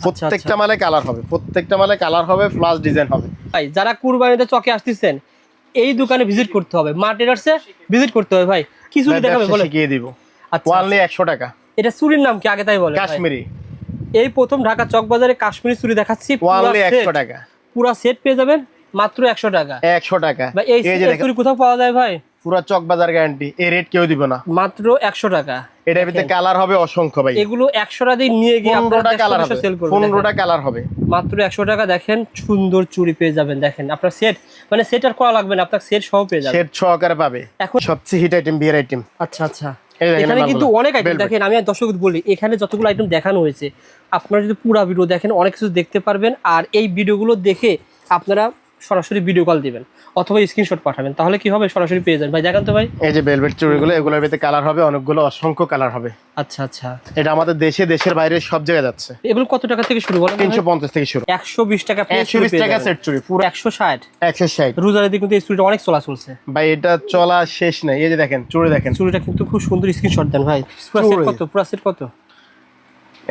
প্রত্যেকটা মালে কালার হবে, প্রত্যেকটা মালে কালার হবে, প্লাস ডিজাইন হবে। ভাই যারা কুরবানিতে চকে আসতেছেন এই দোকানে ভিজিট করতে হবে, মার্কেটার্সে ভিজিট করতে হবে। ভাই কি চুড়ি দেখাবে বলে শিখিয়ে দিব। আচ্ছা অনলি 100 টাকা। এটা চুড়ির নাম কি আগে তাই বলে? কাশ্মীরি। এই প্রথম ঢাকা চক বাজারে কাশ্মীরি চুড়ি দেখাচ্ছি, অনলি 100 টাকা। পুরো সেট পেয়ে যাবেন মাত্র 100 টাকা। 100 টাকা। ভাই এই চুড়ি কোথাও পাওয়া যায় ভাই? পুরো চক বাজার গ্যারান্টি, এই রেট কেউ দিব না, মাত্র 100 টাকা। এটার ভিতরে কালার হবে অসংখ্য ভাই। এগুলো 100 টাকা দিয়ে নিয়ে গিয়ে আপনারা কালার হবে, সেল করবেন। 15টা কালার হবে মাত্র 100 টাকা। দেখেন সুন্দর চুড়ি পেয়ে যাবেন। দেখেন আপনার সেট মানে সেট আর করা লাগবে না, আপনার সেট সহ পেয়ে যাবেন, সেট সহকারে পাবে। এখন সবচেয়ে হিট আইটেম, বিয়ের আইটেম। আচ্ছা এখানে কিন্তু অনেক আইটেম। দেখেন আমি দর্শক বলি, এখানে যতগুলো আইটেম দেখানো হয়েছে আপনারা যদি পুরো ভিডিও দেখেন অনেক কিছু দেখতে পারবেন। আর এই ভিডিওগুলো দেখে আপনারা সরাসরি ভিডিও কল দিবেন অথবা স্ক্রিনশট পাঠাবেন, তাহলে কি হবে সরাসরি পেয়ে যাবেন। ভাই দেখান তো ভাই, এই যে ভেলভেট চুড়িগুলো, এগুলোর ভিতরে কালার হবে অনেকগুলো, অসংখ্য কালার হবে। আচ্ছা এটা আমাদের দেশে, দেশের বাইরে সব জায়গায় যাচ্ছে। এগুলো কত টাকা থেকে শুরু বলেন? 350 থেকে শুরু। 120 টাকা, 120 টাকা সেট চুড়ি, পুরো 160। 160 রোজারের দিকে কিন্তু এই চুড়িটা অনেক চলছে ভাই, এটা চলা শেষ নাই। এই যে দেখেন চুড়ি, দেখেন চুড়িটা কিন্তু খুব সুন্দর। স্ক্রিনশট দেন ভাই। পুরো সেট কত? পুরো সেট কত?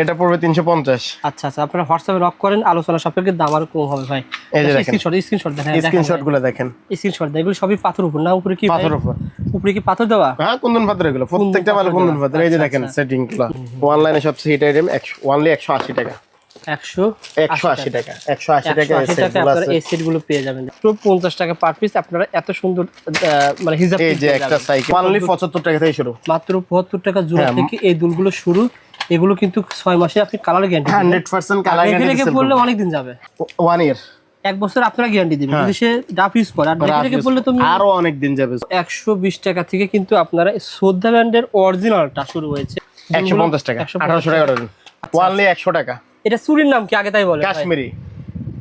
এটা পড়বে 350। আচ্ছা আপনারা হোয়াটসঅ্যাপে নক করেন, আলোচনা সাপেক্ষে দাম আর কম হবে ভাই। এই যে দেখেন স্ক্রিনশট দেন, স্ক্রিনশটগুলো দেখেন, স্ক্রিনশট দেন। এগুলো সবই পাথর উপর না? উপরে কি পাথর উপর? উপরে কি পাথর দেওয়া? হ্যাঁ, কুন্দন পাথর। এগুলো প্রত্যেকটা মাল কুন্দন পাথর। এই যে দেখেন সেটিংগুলো। অনলাইনে সবচেয়ে হিট আইটেম, অনলি 180 টাকা। 180 টাকা। 180 টাকা আপনারা এই সেটগুলো পেয়ে যাবেন। তো 50 টাকা পার পিস আপনারা এত সুন্দর মানে হিজাব। এই যে একটা সাইকেল অনলি 75 টাকা থেকে শুরু, মাত্র 75 টাকা জোড়া থেকে এই দুলগুলো শুরু। এগুলো কিন্তু 6 মাসে আপনি কালার গ্যারান্টি 100% কালার গ্যারান্টি বললে অনেক দিন যাবে। 1 ইয়ার, 1 বছর আপনারা গ্যারান্টি দিবেন যদি সে ডাফ ইউজ করে। আর দেখে বললে তুমি আরো অনেক দিন যাবে। 120 টাকা থেকে কিন্তু আপনারা শ্রদ্ধা ব্র্যান্ডের অরিজিনালটা শুরু হয়েছে। 150 টাকা, 1800 টাকা অনলি 100 টাকা। এটা চুড়ির নাম কি আগে তাই বলে? কাশ্মীরি।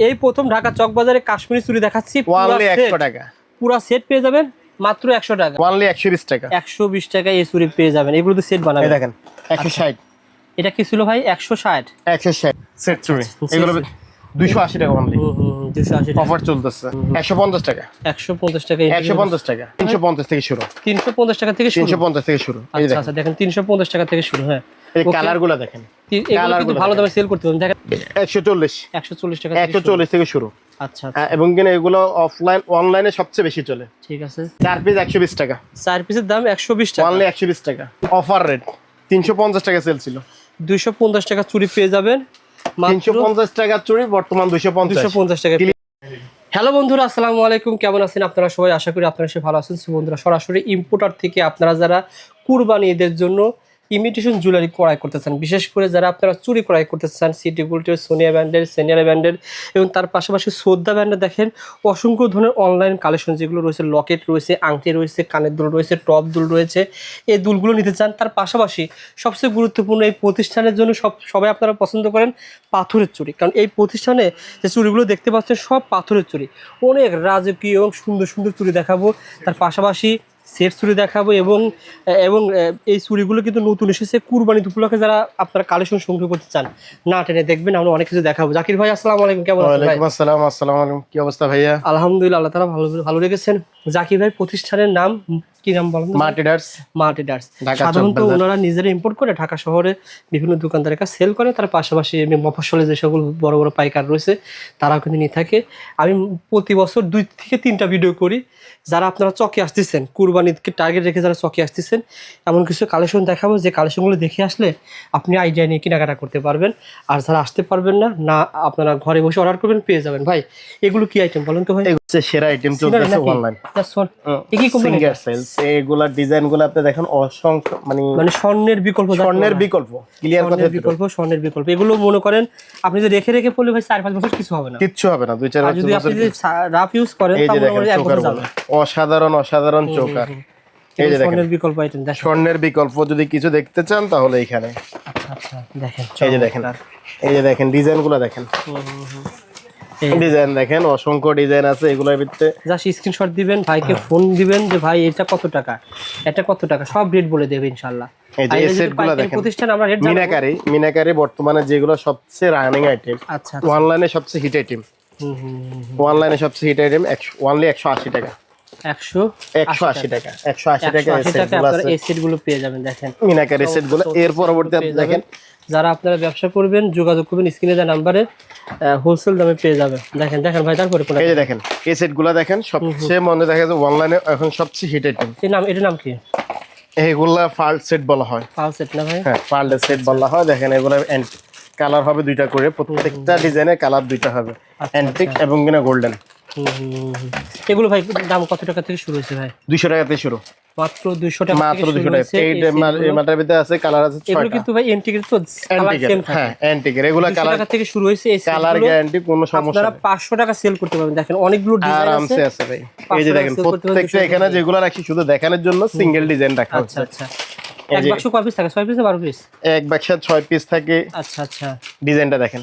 এই প্রথম ঢাকা চক বাজারে কাশ্মীরি চুড়ি দেখাচ্ছি, অনলি 100 টাকা। পুরো সেট পেয়ে যাবেন মাত্র 100 টাকা। অনলি 120 টাকা। 120 টাকা এই চুড়ি পেয়ে যাবেন। এগুলো তো সেট বানাবেন। এই দেখেন 160। এটা কি ছিল ভাই? 160 সেট চুড়ি। এগুলো 280 টাকা অনলি। 280 টাকা অফার চলতেছে। 150 টাকা। 150 টাকা। 150 টাকা। 350 থেকে শুরু। 350 টাকা থেকে শুরু। 350 থেকে শুরু। এই আচ্ছা দেখেন 350 টাকা থেকে শুরু। হ্যাঁ, এই কালারগুলো দেখেন। এগুলো কিন্তু ভালো দামে সেল করতে পারেন। দেখেন 140 টাকা। 140 থেকে শুরু। আচ্ছা এবং কিনা এগুলো অফলাইন, অনলাইনে সবচেয়ে বেশি চলে। ঠিক আছে। 4 পিস 120 টাকা। 4 পিসের দাম 120 টাকা। অনলি 120 টাকা। Offer rate. 350 টাকা সেল ছিল। 250 টাকা চুড়ি পেয়ে যাবেন। 350 টাকা চুড়ি, বর্তমান 250 টাকা। হ্যালো বন্ধুরা, আসসালামু আলাইকুম। কেমন আছেন আপনারা সবাই? আশা করি আপনারা সবাই ভালো আছেন। বন্ধুরা, সরাসরি ইম্পোর্টার থেকে আপনারা যারা কুরবানি ঈদের জন্য ইমিটেশন জুয়েলারি ক্রয় করতে চান, বিশেষ করে যারা আপনারা চুরি ক্রয় করতে চান, সিটি গোল্ডের, সোনিয়া ব্র্যান্ডের, সেনিয়ার ব্র্যান্ডের এবং তার পাশাপাশি শ্রদ্ধা ব্র্যান্ডের, দেখেন অসংখ্য ধরনের অনলাইন কালেকশন যেগুলো রয়েছে, লকেট রয়েছে, আংটি রয়েছে, কানের দুল রয়েছে, টপ দুল রয়েছে, এই দুলগুলো নিতে চান। তার পাশাপাশি সবচেয়ে গুরুত্বপূর্ণ, এই প্রতিষ্ঠানের জন্য সবাই আপনারা পছন্দ করেন পাথরের চুড়ি, কারণ এই প্রতিষ্ঠানে যে চুড়িগুলো দেখতে পাচ্ছেন সব পাথরের চুড়ি। অনেক রাজকীয় এবং সুন্দর সুন্দর চুড়ি দেখাবো, তার পাশাপাশি সেট চুড়ি দেখাবো এবং এই চুড়িগুলো কিন্তু নতুন এসেছে। কুরবানি উপলক্ষে যারা আপনারা কালেকশন সংগ্রহ করতে চান, না টেনে দেখবেন, আমরা অনেক কিছু দেখাবো। জাকির ভাই আসসালামু আলাইকুম, কেমন আছেন? ওয়ালাইকুম আসসালাম। আসসালামু আলাইকুম, কি অবস্থা ভাইয়া? আলহামদুলিল্লাহ, আল্লাহ তাআলা ভালো রেখেছেন। জাকির ভাই প্রতিষ্ঠানের নাম কি নাম বলেন? মার্টিডার্স। সাধারণত ওনারা নিজেরা ইম্পোর্ট করে ঢাকা শহরে বিভিন্ন দোকানদারের কাছে সেল করে। তার পাশাপাশি মফস্বলে যে সকল বড় বড় পাইকার রয়েছে তারাও কিন্তু নিয়ে থাকে। আমি প্রতি বছর 2 থেকে 3টা ভিডিও করি। যারা আপনারা চকে আসতেছেন, কুরবানিকে টার্গেট রেখে যারা চকে আসতেছেন, এমন কিছু কালেকশন দেখাবো যে কালেকশনগুলো দেখে আসলে আপনি আইডিয়া নিয়ে কেনাকাটা করতে পারবেন। আর যারা আসতে পারবেন না আপনারা ঘরে বসে অর্ডার করবেন, পেয়ে যাবেন। ভাই এগুলো কি আইটেম বলেন তো ভাই? সেরা আইটেম চলতেছে অনলাইন। কি কোম্পানি? এগুলা ডিজাইনগুলো আপনি দেখেন অসংখ্য, মানে স্বর্ণের বিকল্প। ক্লিয়ার কথা, স্বর্ণের বিকল্প। এগুলো মনে করেন আপনি যদি রেখে পড়লে ভাই 4-5 বছর কিছু হবে না, কিচ্ছু হবে না। 2-4 বছর যদি আপনি রাফ ইউজ করেন তাহলে 1 বছর যাবে। অসাধারণ চোকার। এই যে দেখেন স্বর্ণের বিকল্প আইটেম। দেখেন স্বর্ণের বিকল্প যদি কিছু দেখতে চান তাহলে এখানে। আচ্ছা দেখেন, এই যে দেখেন ডিজাইনগুলো দেখেন। ডিজাইন দেখেন, অসংখ্য ডিজাইন আছে এগুলোর ভিতরে। জাস্ট স্ক্রিনশট দিবেন, ভাইকে ফোন দিবেন যে ভাই এটা কত টাকা, এটা কত টাকা, সব রেট বলে দেবে ইনশাআল্লাহ। এই যে সেটগুলো দেখেন, প্রতিষ্ঠান আমরা রেট জানাবো। মিনাকারি বর্তমানে যেগুলো সবচেয়ে রানিং আইটেম। আচ্ছা অনলাইনে সবচেয়ে হিট আইটেম। অনলাইনে সবচেয়ে হিট আইটেম অনলি 180 টাকা। 180 টাকা। 180 টাকা আপনারা এই সেটগুলো পেয়ে যাবেন। দেখেন মিনাকারি সেটগুলো। এর পরবর্তী আপনি দেখেন যারা আপনারা ব্যবসা করবেন যোগাযোগ করবেন, স্ক্রিনে দেওয়া নাম্বারে হোলসেল দামে পেয়ে যাবেন। দেখেন দেখেন ভাই, তারপরে কোন এই যে দেখেন এই সেটগুলো দেখেন, সবচেয়ে মনে দেখা যায় অনলাইনে এখন সবচেয়ে হিট আইটেম। এটার নাম কি? এইগুলা ফার্ল সেট বলা হয়। ফার্ল সেট না ভাই? হ্যাঁ, ফার্ল সেট বলা হয়। দেখেন এগুলা কালার হবে দুইটা করে, প্রত্যেকটা ডিজাইনের কালার দুইটা হবে, অ্যান্টিক এবং কিনা গোল্ডেন। এগুলো ভাই দাম কত টাকা থেকে শুরু হয়েছে ভাই? 200 টাকা থেকে শুরু, মাত্র 200 টাকা মাত্র 200 টাকা। এই মাটার ভিতরে আছে কালার আছে 6টা। এগুলো কিন্তু ভাই এন্টিকের তো কালার সেম থাকে। হ্যাঁ, অ্যান্টিকের এগুলা কালার টাকা থেকে শুরু হয়েছে। এই কালার গ্যারান্টি, কোনো সমস্যা আপনারা 500 টাকা সেল করতে পারবেন। দেখেন অনেকগুলো ডিজাইন আরামসে আছে ভাই। এই যে দেখেন প্রত্যেকটা এখানে যেগুলো রাখি শুধু দেখানোর জন্য সিঙ্গেল ডিজাইন রাখা হচ্ছে। আচ্ছা এক বাক্স কয় পিস থাকে? 6 পিস না 12 পিস? এক বাক্সে 6 পিস থাকে। আচ্ছা ডিজাইনটা দেখেন,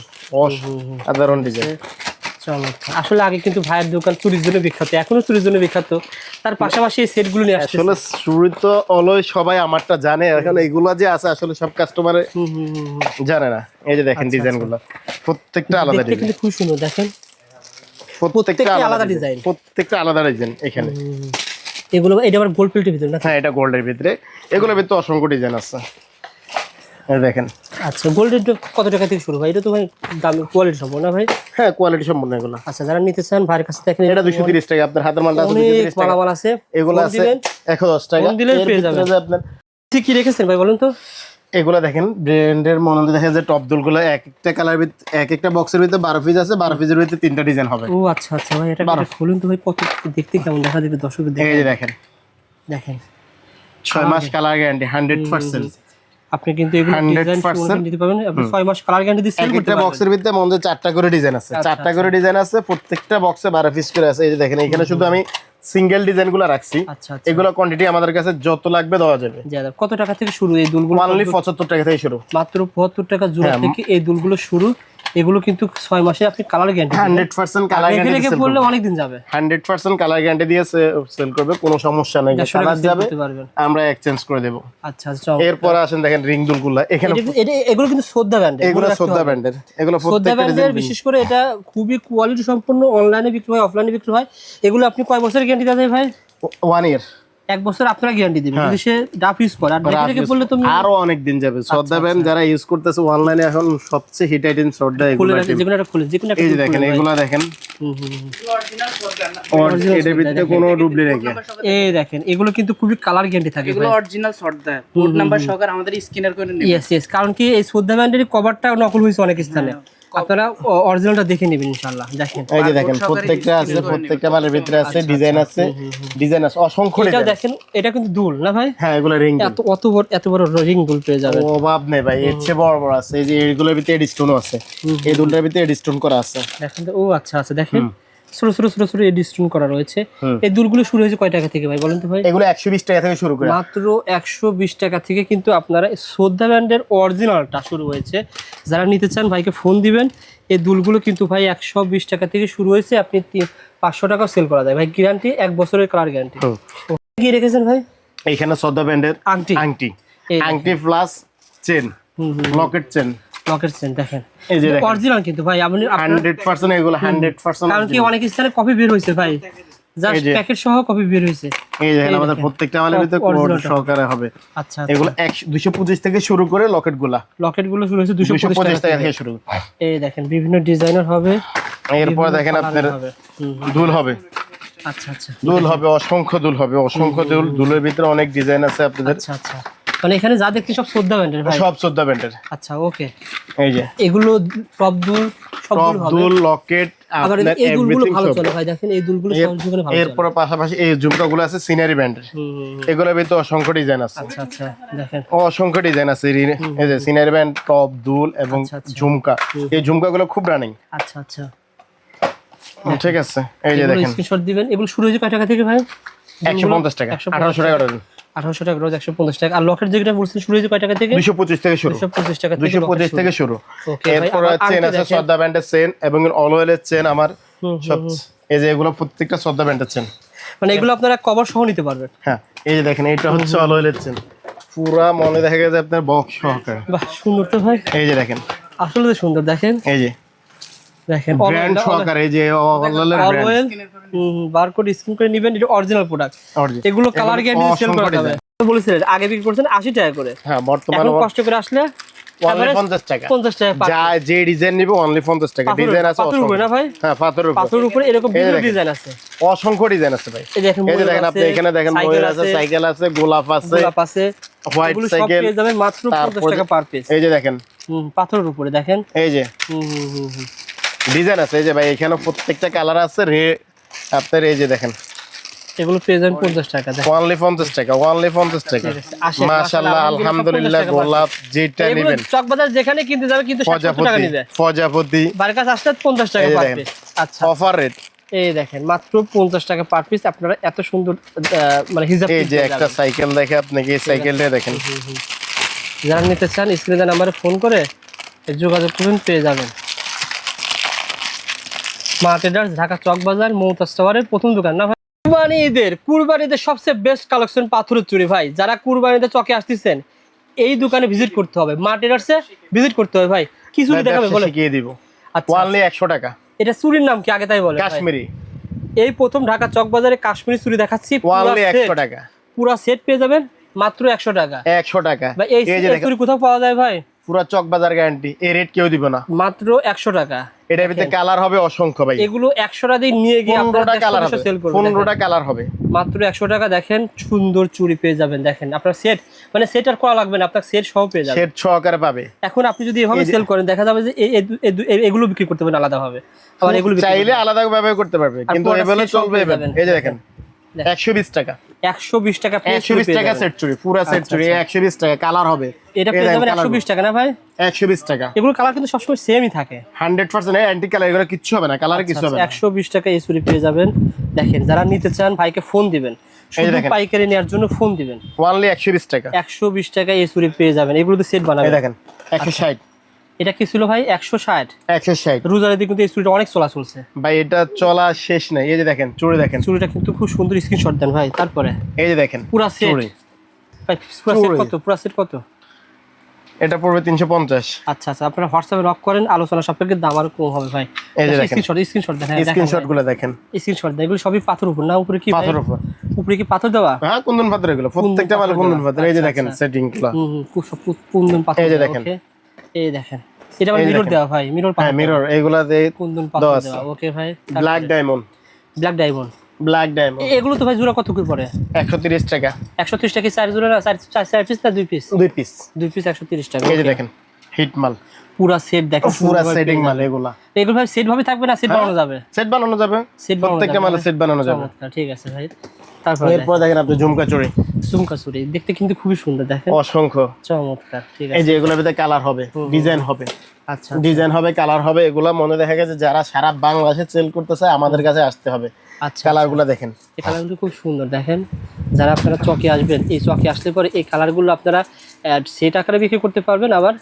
সাধারণ ডিজাইন। চমৎকার। আসলে আগে কিন্তু ভাইয়ের দোকান চুরির জন্য বিখ্যাত, এখনো চুরির জন্য বিখ্যাত। তার পাশাপাশি এই সেটগুলো নিয়ে আসছে। আসলে শুরু তো অলয় সবাই আমারটা জানে, এখন এগুলা যে আছে আসলে সব কাস্টমারে জানে না। এই যে দেখেন ডিজাইনগুলো প্রত্যেকটা আলাদা ডিজাইন, কিন্তু খুব সুন্দর। দেখেন প্রত্যেকটা আলাদা ডিজাইন, প্রত্যেকটা আলাদা ডিজাইন এখানে। এগুলো এটা আবার গোল্ড প্লেটের ভিতরে না? হ্যাঁ, এটা গোল্ডের ভিতরে। এগুলোর ভিতরে অসংখ্য ডিজাইন আছে, এই দেখেন। আচ্ছা, গোল্ডের কত টাকা থেকে শুরু ভাই? এটা তো ভাই দাম কোয়ালিটি সম্পূর্ণ না ভাই? হ্যাঁ, কোয়ালিটি সম্পূর্ণ এগুলো। আচ্ছা, যারা নিতে চান ভাইয়ের কাছে দেখেন। এটা 230 টাকা, আপনার হাতের মালটা আছে 230 টাকা। মালামাল আছে, এগুলো আছে 110 টাকা। ফোন দিলে পেয়ে যাবেন। আপনার কি রেখেছেন ভাই বলুন তো? এগুলা দেখেন ব্র্যান্ডের মনে দেখা যায় টপ দুলগুলো একটা কালার এক একটা বক্সের ভিতরে 12 পিস আছে, 12 পিসের ভিতরে 3টা ডিজাইন হবে। ও আচ্ছা ভাই, এটা খুলুন তো ভাই, কত দেখতে কেমন দেখা যাবে দর্শকদের দেখেন। এই যে দেখেন 6 মাস কালার গ্যারান্টি 100%। আপনি কিন্তু এগুলো ডিজাইন নিতে পারবেন, আপনি 6 মাস কালার গ্যারান্টি দিয়ে সেল করতে পারবেন। একটা বক্সের ভিতরে মনে 4টা করে ডিজাইন আছে, 4টা করে ডিজাইন আছে, প্রত্যেকটা বক্সে 12 পিস করে আছে। এই যে দেখেন এখানে শুধু আমি সিঙ্গেল ডিজাইনগুলো রাখছি। এগুলো কোয়ান্টিটি আমাদের কাছে যত লাগবে দেওয়া যাবে। কত টাকা থেকে শুরু এই দুলগুলো? অনলি 75 টাকা থেকে শুরু, মাত্র 75 টাকা জোড়া থেকে এই দুলগুলো শুরু। এগুলো কিন্তু 6 মাসে আপনি কালার গ্যারান্টি 100% কালার গ্যারান্টি দিয়ে বললে অনেক দিন যাবে। 100% কালার গ্যারান্টি দিয়ে সেল করবে, কোনো সমস্যা নাই। কালার যাবে আমরা এক্সচেঞ্জ করে দেব। আচ্ছা, এরপর আসেন দেখেন রিং দুলগুলো। এখানে এগুলো কিন্তু শ্রদ্ধা ব্র্যান্ডের, এগুলো শ্রদ্ধা ব্র্যান্ডের, এগুলো শ্রদ্ধা ব্র্যান্ডের। বিশেষ করে এটা খুবই কোয়ালিটি সম্পন্ন, অনলাইনে বিক্রি হয়, অফলাইনে বিক্রি হয়। এগুলো আপনি কয় বছরের গ্যারান্টি দেন ভাই? 1 ইয়ার, 1 বছর আপনারা গ্যারান্টি দিবেন যদি সে ডাফ ইউজ করে। আর দেখে বললে তুমি আরো অনেক দিন যাবে। শ্রদ্ধা ব্র্যান্ড যারা ইউজ করতেছে অনলাইনে এখন সবচেয়ে হিট আইটেম শ্রদ্ধা। এগুলো যেগুলো একটা খুলে, যেগুলো এই যে দেখেন এগুলো দেখেন এর ভিতরে কোনো ডুপ্লি নাকি। এই দেখেন এগুলো কিন্তু খুবই কালার গ্যারান্টি থাকে, এগুলো অরিজিনাল শ্রদ্ধা, কোড নাম্বার সহকারে আমাদের স্ক্যানার করে নেবেন। ইয়েস, কারণ কি এই শ্রদ্ধা ব্র্যান্ডের কভারটা নকল হয়েছে অনেক স্থানে, আপনারা অরিজিনালটা দেখে নেবেন ইনশাআল্লাহ। দেখেন এই যে দেখেন প্রত্যেকটা আছে, প্রত্যেকটা মালের ভিতরে আছে ডিজাইন আছে, অসংখ্য ডিজাইন। এটা দেখেন, এটা কিন্তু দুল না ভাই? হ্যাঁ, এগুলো রিং, এত বড় রিং দুল পেয়ে যাবেন, অভাব নেই ভাই। এর চেয়ে বড় বড় আছে। এই যে এগুলোর ভিতরে এডিস্টোনও আছে, এই দুলটার ভিতরে এডিস্টোন করা আছে। দেখেন তো, ও আচ্ছা দেখেন ছোট ছোট এডিস্টোন করা রয়েছে। এই দুলগুলো শুরু হয়েছে কয় টাকা থেকে ভাই বলেন তো ভাই? এগুলো 120 টাকা থেকে শুরু করে, মাত্র 120 টাকা থেকে কিন্তু আপনারা শ্রদ্ধা ব্র্যান্ডের অরিজিনালটা শুরু হয়েছে। যারা নিতে চান ভাইকে ফোন দিবেন। এই দুলগুলো কিন্তু ভাই 120 টাকা থেকে শুরু হয়েছে, আপনি 500 টাকাও সেল করা যায় ভাই। গ্যারান্টি 1 বছরের কালার গ্যারান্টি। কি রেখেছেন ভাই? এইখানে শ্রদ্ধা ব্র্যান্ডের আংটি প্লাস চেন, লকেট চেন। দেখেন এই যে অরিজিনাল কিন্তু ভাই, আপনি 100% এগুলো 100%। কারণ কি অনেক স্থানে কপি বের হইছে ভাই, জাস্ট প্যাকেট সহ কপি বের হইছে। এই দেখেন আমাদের প্রত্যেকটা মালের ভিতরে কোড সহকারে হবে। আচ্ছা, এগুলো 225 থেকে শুরু করে লকেটগুলো শুরু হয়েছে 225 টাকা থেকে শুরু। এই দেখেন বিভিন্ন ডিজাইনার হবে। এরপর দেখেন আপনার দুল হবে। আচ্ছা, দুল হবে, অসংখ্য দুল হবে, অসংখ্য দুল। দুলের ভিতরে অনেক ডিজাইন আছে আপনাদের। আচ্ছা, মানে এখানে যা দেখছি সব শ্রদ্ধা ব্র্যান্ডের ভাই? সব শ্রদ্ধা ব্র্যান্ডের। আচ্ছা, ওকে। এই যে এগুলো টপ দুল, সব দুল লকেট আপনার এই দুলগুলো ভালো চলে ভাই। দেখেন এই দুলগুলো সব জুগনে ভালো চলে। এরপর পাশাপাশি এই ঝুমকাগুলো আছে সিনারি ব্র্যান্ডের। এগুলোর ভিতরে অসংখ্য ডিজাইন আছে। আচ্ছা, দেখেন অসংখ্য ডিজাইন আছে। এই যে সিনারি ব্র্যান্ড, টপ, দুল এবং ঝুমকা। এই ঝুমকাগুলো খুব রানিং। আচ্ছা, ঠিক আছে। এই যে দেখেন স্ক্রিনশট দিবেন। এগুলো শুরু হয়েছে কয় টাকা থেকে ভাই? 150 টাকা, 1800 টাকা ডজন। 1800 টাকা রোজ, 150 টাকা। আর লকেট যেটা বলছেন শুরু হয়েছে কয় টাকা থেকে? 225 থেকে শুরু। 225 টাকা থেকে 225 থেকে শুরু। এরপর চেন আছে শ্রদ্ধা ব্র্যান্ডের চেন এবং অলওয়েলের চেন। আমার সব এই যে এগুলো প্রত্যেকটা শ্রদ্ধা ব্র্যান্ডের চেন, মানে এগুলো আপনারা কভার সহ নিতে পারবেন। হ্যাঁ, এই যে দেখেন এটা হচ্ছে অলওয়েলের চেন, পুরা মনে দেখা গেছে আপনার বক্স সহকারে। বাহ, সুন্দর তো ভাই। এই যে দেখেন আসলে তো সুন্দর। দেখেন এই যে দেখেন ব্র্যান্ড সহকারে, এই যে অলওয়েলের ব্র্যান্ড, বারকোড স্ক্যান করে নেবেন। এটা অরিজিনাল প্রোডাক্ট। এগুলো কালার গ্যারান্টি সেল করা যাবে। বলেছিলেন আগে বিক্রি করছেন 80 টাকা করে। হ্যাঁ, বর্তমানে কষ্ট করে আসলে অনলি 50 টাকা 50 টাকা যা যে ডিজাইন নিব অনলি 50 টাকা ডিজাইন আছে পাথরের উপরে না ভাই? হ্যাঁ পাথরের উপরে এরকম বিভিন্ন ডিজাইন আছে, অসংখ্য ডিজাইন আছে ভাই। এই দেখেন আপনি এখানে দেখেন ময়ূর আছে, সাইকেল আছে, গোলাপ আছে, হোয়াইট এগুলো সব সাইকেল পেয়ে যাবেন মাত্র 50 টাকা পার পিস। এই যে দেখেন পাথরের উপরে দেখেন, এই যে ডিজাইন আছে, এই যে ভাই এখানে প্রত্যেকটা কালার আছে আপনার এই যে দেখেন এগুলো পেয়ে যাবেন 50 টাকা দেখেন, অনলি 50 টাকা, অনলি 50 টাকা। মাশাআল্লাহ আলহামদুলিল্লাহ, গোলাপ যেটা নেবেন চকবাজার যেখানে কিনতে যাবে কিন্তু 70 টাকা নিবে, প্রজাপতি বাড়ির কাছে আসলে 50 টাকা পার পিস। আচ্ছা অফার রেট, এই দেখেন মাত্র 50 টাকা পার পিস। আপনারা এত সুন্দর মানে হিজাব, এই যে একটা সাইকেল দেখে আপনাকে এই সাইকেলটা দেখেন, যারা নিতে চান স্ক্রিনে দেওয়া নম্বরে ফোন করে যোগাযোগ করুন, পেয়ে যাবেন। স্মার্ট ট্রেডার্স, ঢাকা চকবাজার মৌতাজ টাওয়ারের প্রথম দোকান না ভাই? কুরবানিদের সবচেয়ে বেস্ট কালেকশন পাথরের চুড়ি ভাই। যারা কুরবানিতে চকে আসতেছেন এই দোকানে ভিজিট করতে হবে, স্মার্ট ট্রেডার্সে ভিজিট করতে হবে ভাই। কি চুড়ি দেখাবে বলে শিখিয়ে দিব। আচ্ছা অনলি 100 টাকা। এটা চুড়ির নাম কি আগে তাই বলে? কাশ্মীরি। এই প্রথম ঢাকা চকবাজারে কাশ্মীরি চুড়ি দেখাচ্ছি, অনলি 100 টাকা, পুরা সেট পেয়ে যাবেন মাত্র 100 টাকা। 100 টাকা। ভাই এই চুড়ি কোথাও পাওয়া যায় ভাই? পুরো চকবাজার গ্যারান্টি, এই রেট কেউ দিব না, মাত্র 100 টাকা। এটার ভিতরে কালার হবে অসংখ্য ভাই, এগুলো 100 টাকা দিয়ে নিয়ে গিয়ে আপনারা 15টা কালার হবে, সেল করবেন। 15টা কালার হবে মাত্র 100 টাকা। দেখেন সুন্দর চুড়ি পেয়ে যাবেন, দেখেন আপনার সেট মানে সেট আর করা লাগবে না, আপনার সেট সহ পেয়ে যাবেন, সেট সহকারে পাবে। এখন আপনি যদি এভাবে সেল করেন দেখা যাবে যে এগুলো বিক্রি করতে পারবেন আলাদা ভাবে, আবার এগুলো চাইলে আলাদা ভাবে করতে পারবে, কিন্তু এভাবে চলবে। এই যে দেখেন 120 টাকা, 120 টাকা, 120 টাকা সেট চুড়ি, পুরো সেট চুড়ি 120 টাকা, কালার হবে। এটা পেয়ে যাবেন 120 টাকা না ভাই? 120 টাকা। এগুলো কালার কিন্তু সবসময় সেমই থাকে, 100% অ্যান্টি কালার, এগুলো কিচ্ছু হবে না, কালারে কিছু হবে না। 120 টাকা এই চুড়ি পেয়ে যাবেন। দেখেন যারা নিতে চান ভাইকে ফোন দিবেন, শুধু পাইকারি নেওয়ার জন্য ফোন দিবেন। অনলি 120 টাকা, 120 টাকা এই চুড়ি পেয়ে যাবেন। এগুলো তো সেট বানাবেন। এই দেখেন 160। এটা কি ছিল ভাই? 160। 160 রোজার দিকে কিন্তু এই চুড়িটা অনেক চলা চলছে ভাই, এটা চলা শেষ নাই। এই যে দেখেন চুড়ি, দেখেন চুড়িটা কিন্তু খুব সুন্দর, স্ক্রিনশট দেন ভাই। তারপরে এই যে দেখেন পুরা সেট চুড়ি, ভাই পুরা সেট কত? পুরা সেট কত? এটা পড়বে 350। আচ্ছা আচ্ছা, আপনারা হোয়াটসঅ্যাপে নক করেন, আলোচনা সাপেক্ষে দাম আরো কম হবে ভাই। এই যে দেখেন স্ক্রিনশট দেন, স্ক্রিনশটগুলো দেখেন, স্ক্রিনশট দেন। এগুলো সবই পাথর উপর না? উপরে কি ভাই? পাথর উপর, উপরে কি পাথর দেওয়া? হ্যাঁ কুন্দন পাথর, এগুলো প্রত্যেকটা মাল কুন্দন পাথর। এই যে দেখেন সেটিংগুলো, খুব সব কুন্দন পাথর। এই যে দেখেন, এই দেখেন এটা মানে মিরর দেওয়া ভাই, মিরর পাথর। হ্যাঁ মিরর, এগুলা দিয়ে কুন্দন পাথর দেওয়া। ওকে ভাই। Black diamond, black diamond, black diamond. এগুলো তো ভাই জোড়া কত করে পড়ে? 130 টাকা। 130 টাকা চার জোড়া না? চার পিস না 2 পিস? 2 পিস। 2 পিস 130 টাকা। এই যে দেখেন হিট মাল, পুরা সেট দেখেন, পুরা সেটিং মাল এগুলা। এগুলো ভাই সেট ভাবে থাকবে না? সেট বানানো যাবে? সেট বানানো যাবে, সেট বানানো প্রত্যেকটা মালে সেট বানানো যাবে। চমৎকার, ঠিক আছে ভাই। তারপর এরপর দেখেন আপনি ঝুমকা চুড়ি, ঝুমকা চুড়ি দেখতে কিন্তু খুবই সুন্দর, দেখেন অসংখ্য চমৎকার, ঠিক এই আছে। যে এগুলোর ভিতরে কালার হবে, ডিজাইন হবে। আচ্ছা ডিজাইন হবে, কালার হবে। এগুলা মনে দেখা গেছে যারা সারা বাংলাদেশে সেল করতে চায় আমাদের কাছে আসতে হবে। আচ্ছা, কালারগুলো দেখেন, এই কালারগুলো খুব সুন্দর। দেখেন যারা আপনারা চকে আসবেন, এই চকে আসলে পরে এই কালারগুলো আপনারা সেট আকারে বিক্রি করতে পারবেন, আবার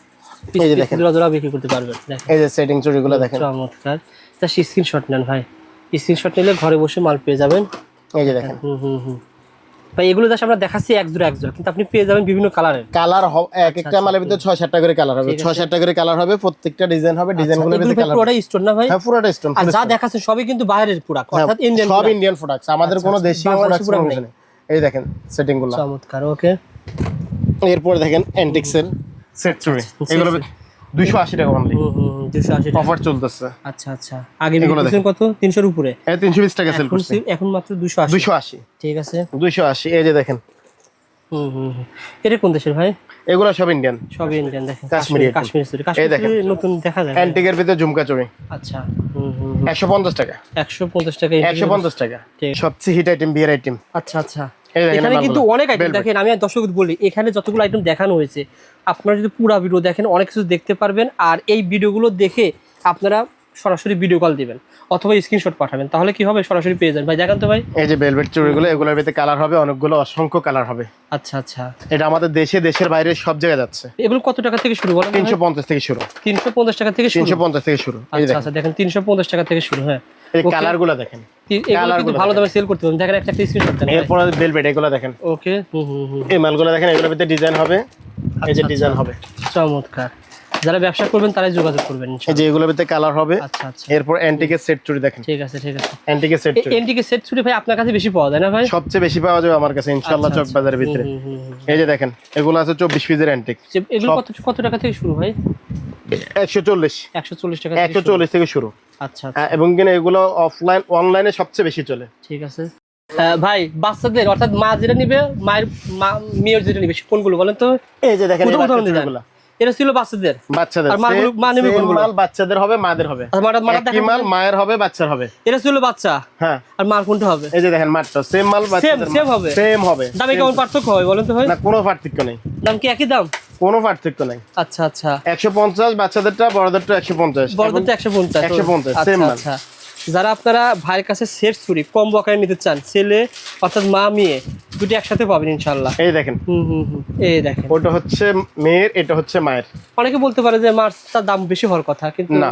এই যে দেখেন জোড়া জোড়া বিক্রি করতে পারবেন। দেখেন এই যে সেটিং চুড়িগুলো দেখেন, চমৎকার। তা স্ক্রিনশট নেন ভাই, স্ক্রিনশট নিলে ঘরে বসে মাল পেয়ে যাবেন। এই যে দেখেন ভাই এগুলো জাস্ট আমরা দেখাচ্ছি এক জোড়া, কিন্তু আপনি পেয়ে যাবেন বিভিন্ন কালারের। কালার এক একটা মালের ভিতরে 6-7টা করে কালার হবে, 6-7টা করে কালার হবে, প্রত্যেকটা ডিজাইন হবে, ডিজাইনগুলোর ভিতরে কালার হবে। পুরোটাই স্টোন না ভাই? হ্যাঁ পুরোটা স্টোন। আর যা দেখাচ্ছে সবই কিন্তু বাইরের প্রোডাক্ট, অর্থাৎ ইন্ডিয়ান সব ইন্ডিয়ান প্রোডাক্টস, আমাদের কোনো দেশীয় বাংলাদেশি প্রোডাক্টস product নেই। এই দেখেন সেটিংগুলো। চমৎকার, ওকে। এরপর দেখেন অ্যান্টিক্সের সেট চুড়ি, এগুলো 280 টাকা অনলি, 280 টাকা অফার চলতেছে। আচ্ছা আচ্ছা, আগে বিক্রি কত? 300 এর উপরে, এই 320 টাকা সেল করছে, এখন মাত্র 280। 280, ঠিক আছে 280। এই যে দেখেন এটা কোন দেশের ভাই? এগুলো সব ইন্ডিয়ান, সব ইন্ডিয়ান। দেখেন কাশ্মীরি, কাশ্মীরি চুড়ি, কাশ্মীরি নতুন দেখা যায়। অ্যান্টিকের ভিতরে ঝুমকা চুড়ি। আচ্ছা 150 টাকা, 150 টাকা, 150 টাকা। ঠিক। সবচেয়ে হিট আইটেম, বিয়ার আইটেম। আচ্ছা আচ্ছা, এই দেখেন এখানে কিন্তু মালগুলো। অনেক আইটেম দেখেন। আমি দর্শক বলি, এখানে যতগুলো আইটেম দেখানো হয়েছে আপনারা যদি পুরো ভিডিও দেখেন অনেক কিছু দেখতে পারবেন। আর এই ভিডিওগুলো দেখে আপনারা সরাসরি ভিডিও কল দিবেন অথবা স্ক্রিনশট পাঠাবেন, তাহলে কি হবে? সরাসরি পেয়ে যাবেন। ভাই দেখান তো ভাই। এই যে ভেলভেট চুড়িগুলো, এগুলোর ভিতরে কালার হবে অনেকগুলো, অসংখ্য কালার হবে। আচ্ছা আচ্ছা, এটা আমাদের দেশে, দেশের বাইরে সব জায়গায় যাচ্ছে। এগুলো কত টাকা থেকে শুরু বলেন? 350 থেকে শুরু, 350 টাকা থেকে শুরু। 350 থেকে শুরু। এই আচ্ছা আচ্ছা, দেখেন 350 টাকা থেকে শুরু। হ্যাঁ, এই কালারগুলো দেখেন, এগুলো কিন্তু ভালো দামে সেল করতে পারবেন। দেখেন একটা স্ক্রিনশট দেন। এরপর ভেলভেট, এগুলো দেখেন। ওকে এই মালগুলো দেখেন, এগুলোর ভিতরে ডিজাইন হবে, এই যে ডিজাইন হবে। চমৎকার। যারা ব্যবসা করবেন তারাই যোগাযোগ করবেন এই ইনশাআল্লাহ। যে এগুলোর ভিতরে কালার হবে। আচ্ছা আচ্ছা, এরপর অ্যান্টিকের সেট চুড়ি দেখেন, ঠিক আছে ঠিক আছে। অ্যান্টিকের সেট চুড়ি এনটিকে সেট চুড়ি ভাই আপনার কাছে বেশি পাওয়া যায় না ভাই? সবচেয়ে বেশি পাওয়া যাবে আমার কাছে ইনশাআল্লাহ আচ্ছা, চক বাজারের ভিতরে। এই যে দেখেন এগুলো আছে 24 পিসের অ্যান্টিক। এগুলো কত কত টাকা থেকে শুরু ভাই? 140 140 টাকা থেকে শুরু। 140 থেকে শুরু। আচ্ছা আচ্ছা, এবং কিনা এগুলো অফলাইন অনলাইনে সবচেয়ে বেশি চলে। ঠিক আছে। ভাই বাচ্চাদের অর্থাৎ মা যেটা নিবে, মায়ের মেয়ের যেটা নিবে কোনগুলো বলেন তো? এই যে দেখেন এই উদাহরণ দিন। বাচ্চাগুলো, এটা ছিল বাচ্চাদের, বাচ্চাদের আর মাগুলো মা নেবে same কোনগুলো? মাল বাচ্চাদের হবে মাদের হবে। আর মাটা মাটা একই মাল মায়ের হবে বাচ্চার হবে। এটা ছিল বাচ্চা, হ্যাঁ। আর মার কোনটা হবে? এই যে দেখেন মাত্র সেম মাল বাচ্চাদের সেম হবে, সেম হবে। দামে কেমন পার্থক্য হবে বলেন তো ভাই? না কোনো পার্থক্য নেই, দাম কি একই দাম? কোনো পার্থক্য নেই। আচ্ছা আচ্ছা, 150 বাচ্চাদেরটা, বড়দেরটা 150, বড়দেরটা 150 150 আচ্ছা সেম মাল। আচ্ছা। যারা আপনারা ভাইয়ের কাছে সেট চুরি কম্বো আকারে নিতে চান, ছেলে অর্থাৎ মা মেয়ে দুটি একসাথে পাবেন ইনশাআল্লাহ। এই দেখেন এই দেখেন, ওটা হচ্ছে মেয়ের, এটা হচ্ছে মায়ের। অনেকে বলতে পারে যে মাছটার দাম বেশি হওয়ার কথা, কিন্তু না,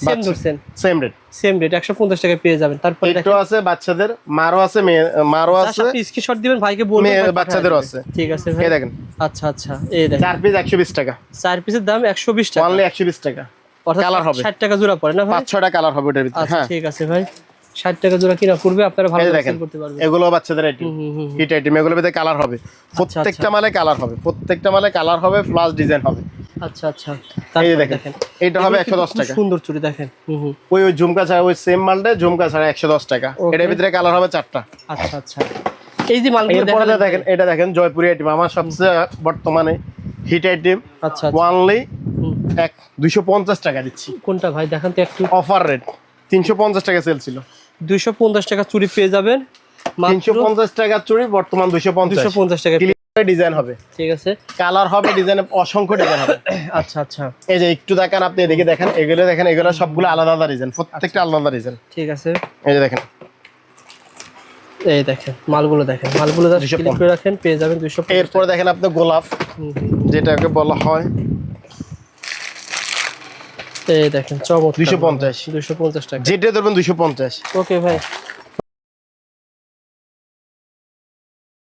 সেম ধরছেন, সেম রেট, সেম রেট 150 টাকায় পেয়ে যাবেন। তারপরে একটু আছে বাচ্চাদের, মারও আছে মেয়ে, মারও আছে, স্ক্রিনশট দিবেন ভাইকে বলবেন, মেয়ে ভাই পাঠায় বাচ্চাদেরও দিবে। আছে। ঠিক আছে ভাই, এই দেখেন আচ্ছা আচ্ছা, এই দেখেন 4 পিস 120 টাকা, 4 পিসের দাম 120 টাকা, অনলি 120 টাকা। অর্থাৎ কালার হবে 60 টাকা জোড়া পড়ে না ভাই? 5-6টা কালার হবে ওটার ভিতরে। আচ্ছা হ্যাঁ ঠিক আছে ভাই, 60 টাকা জোড়া কিনা পড়বে, আপনারা ভালো এই যে করে দেখেন সেল করতে পারবেন। এগুলো বাচ্চাদের আইটেম, হিট আইটেম, এগুলোর ভিতরে কালার হবে, প্রত্যেকটা মালে কালার হবে, প্রত্যেকটা মালে কালার হবে, প্লাস ডিজাইন হবে। আচ্ছা আচ্ছা, এই যে তারপর দেখেন দেখেন এটা হবে এগুলো কিন্তু 110 টাকা। খুব সুন্দর চুড়ি দেখেন। ওই ঝুমকা ছাড়া, ওই সেম মালটা ঝুমকা ছাড়া 110 টাকা। Okay. এটার ভিতরে কালার হবে 4টা। আচ্ছা আচ্ছা, এই যে মালগুলো এরপরে দেখালেন দেখেন, এটা দেখেন জয়পুরি আইটেম, আমার সবচেয়ে বর্তমানে হিট আইটেম। আচ্ছা আচ্ছা, ওয়ানলি 250 টাকা দিচ্ছি, কোনটা ভাই দেখান তো একটু? Offer rate. 350 টাকা সেল ছিল, 250 টাকা চুড়ি পেয়ে যাবেন মাত্র 350 টাকা চুড়ি, বর্তমান 250। 250 টাকা। ডিজাইন হবে, ঠিক আছে, কালার হবে, ডিজাইন অসংখ্য ডিজাইন হবে। আচ্ছা আচ্ছা, এই যে একটু দেখেন, আপনি এদিকে দেখেন, এগুলো দেখেন, এগুলো সবগুলো আলাদা আলাদা ডিজাইন, প্রত্যেকটা আলাদা ডিজাইন। ঠিক আছে, এই যে দেখেন, এই দেখেন মালগুলো দেখেন, মালগুলো ক্লিক করে রাখেন, পেয়ে যাবেন 250। এরপরে দেখেন আপনি গোলাপ, যেটাকে বলা হয়, এই দেখেন চমৎকার, 250 250 টাকা। যেটা ধরবেন 250। ওকে ভাই,